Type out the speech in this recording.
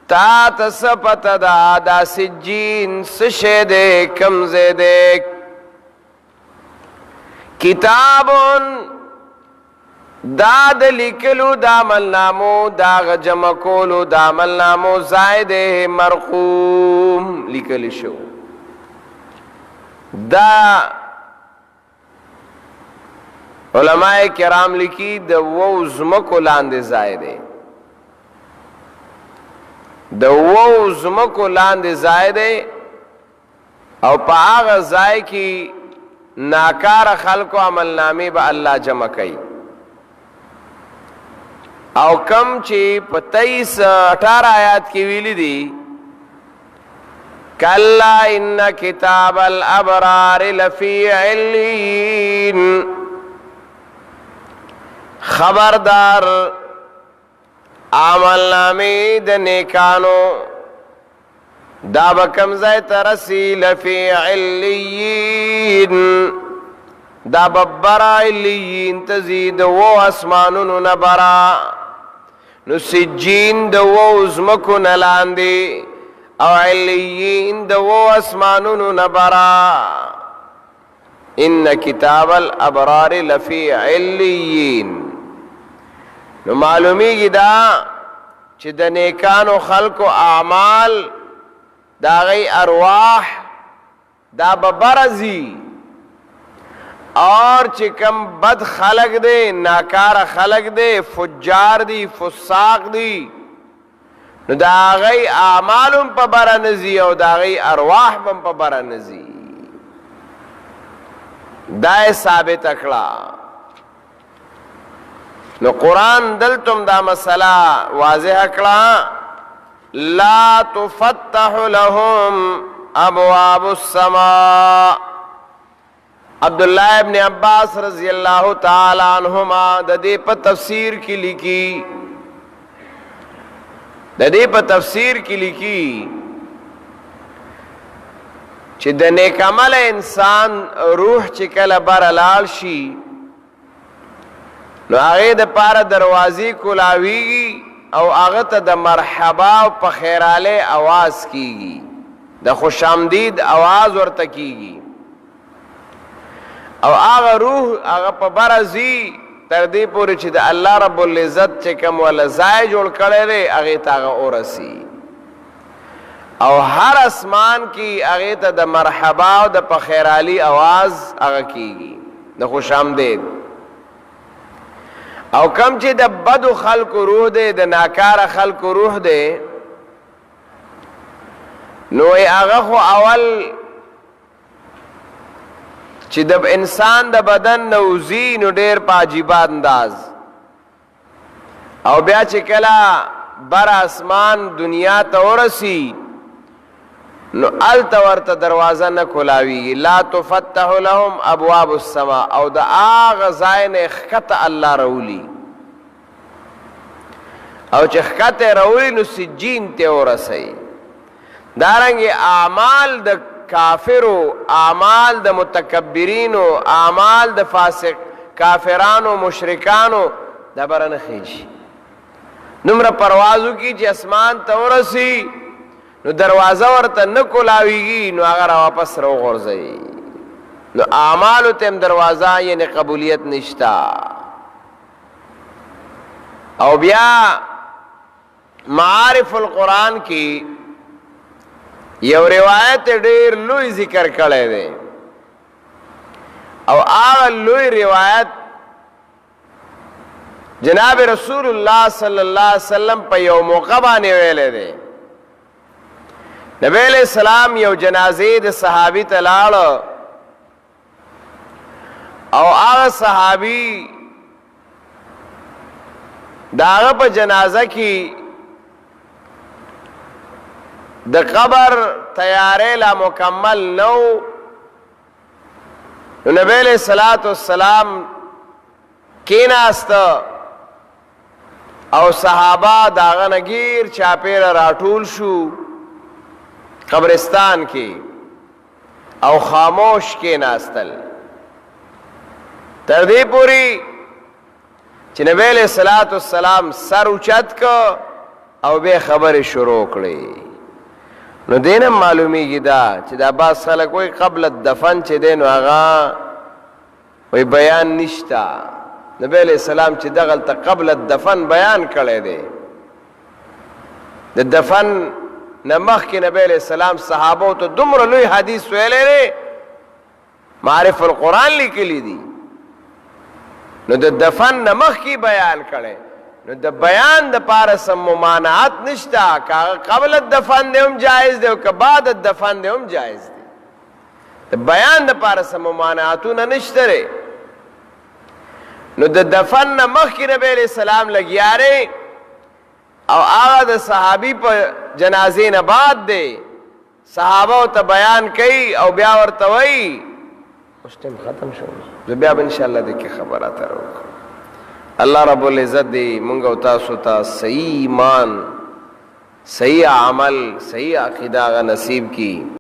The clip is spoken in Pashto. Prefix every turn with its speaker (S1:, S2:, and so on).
S1: تا تسپت دا سجین سشے دے کمزے دے کتابون داد لکلو دا ملنامو دا غجمکولو دا ملنامو زائد مرقوم لکل شو دا علماء کرام لکی دا ووزمکو لاند زائد دا ووزمکو لاند زائد او پا آغا زائد کی ناکار خلق و عمل نامی با اللہ جمع کئی او کم چی پا 23-18 آیات کی ویلی دی کلا ان کتاب الابرار لفی علین خبردار عمل نامی د نیکانو دا بکم زی ترسی لفی علیین دا ببرا علیین تزید و اسمانونو نبرا نو سجین دا و ازمکو نلاندی او علیین دا و اسمانونو نبرا ان کتاب الابرار لفی علیین نو معلومی گی دا چی دا نیکانو خلق و اعمال دا غی ارواح دا ببرزی اور چی کم بد خلق دے ناکار خلق دے فجار دی فساق دی نو دا غی اعمالم پا برنزی او دا غی ارواح بم پا برنزی دا ثابت اکڑا نو قرآن دلتم دا مسئلہ واضح اکڑا لا تفتح لهم ابواب السماء عبداللہ ابن عباس رضی اللہ تعالی عنہما دا دے پا تفسیر کی لکی چی دا نیک عمل انسان روح چکل برلال شی نو آغی دا پار دروازی کلاویگی او آغت دا مرحبا و پخیرالے آواز کیگی دا خوش آمدید آواز ورطا کیگی او آغا روح آغا پا برزی تردی پوری چی دا اللہ رب العزت چکم والا زائے جوڑ کڑے رے آغیت آغا اورسی او ہر اسمان کی آغیت دا مرحبا و دا پخیرالی آواز آغا کیگی دا خوش آمدید او کم چی دا بدو خلق روح دے دا ناکار خلق روح دے نوی آغا خو اول چی دا انسان دا بدن نوزی نو دیر پا عجیبات انداز او بیا چی کلا بر اسمان دنیا تورسی نو التورت دروازہ نکلاوی لا تفتح لهم ابواب السماء او دا آغا زائن اخکت اللہ رولی او چی اخکت رولی نو سجین تورسی دارنگی اعمال دا کافرو اعمال دا متکبرینو اعمال دا فاسق کافرانو مشرکانو دا برن خیشی نمر پروازو کی چی اسمان تورسی نو دروازہ ورطا نکلاویگی نو اگر واپس رو غرزی نو اعمالو تیم دروازہ یعنی قبولیت نشتا او بیا معارف القرآن کی یو روایت دیر لوی ذکر کڑے دے او آغا لوی روایت جناب رسول اللہ صلی اللہ علیہ وسلم پا یو موقع بانے ویلے دے نبی علیہ السلام یو جنازے دے صحابی تلاڑ او آغا صحابی داغا پا جنازہ کی دا قبر تیارے لا مکمل نو نبی علیہ السلام کیناستا او صحابہ داغا نگیر چاپیر راٹول شو قبرستان کی او خاموش کے ناستل تردی پوری چی نبی علیہ السلام سر اچت کو او به خبر شروع کړي. نو دینه معلومیږي دا چې دا باز خلک وای قبل الدفن چې دین هغه وای بیان نشتا. نبی علیہ السلام چې دغلته قبل الدفن بیان کړی دی. د دفن نه مخکې نبی علیہ السلام صحابو ته دومره لوی حدیث ویلی دی، معارف القرآن لیکلی دی. نو د دفن نه مخکې بیان کړی. نو د بیان د پاره سم ممانعت نشته، که قبل الدفن دی هم جایز دی او که بعد الدفن دی هم جایز دی. د بیان د پاره سم ممانعتونه نشته دی. نو د دفن نه مخکې نبی علیہ السلام لګیا او هغه د صحابي په جنازې نه بعد دی، صحابه ته بیان کوي او بیا ورته وایي اوس ټیم ختم شو، زه بیا به انشاءالله د کې خبرات راوکړم. الله رب العزت دی مونږ او تاسو ته صحیح ایمان، صحیح عمل، صحیح عقیده نصیب کی.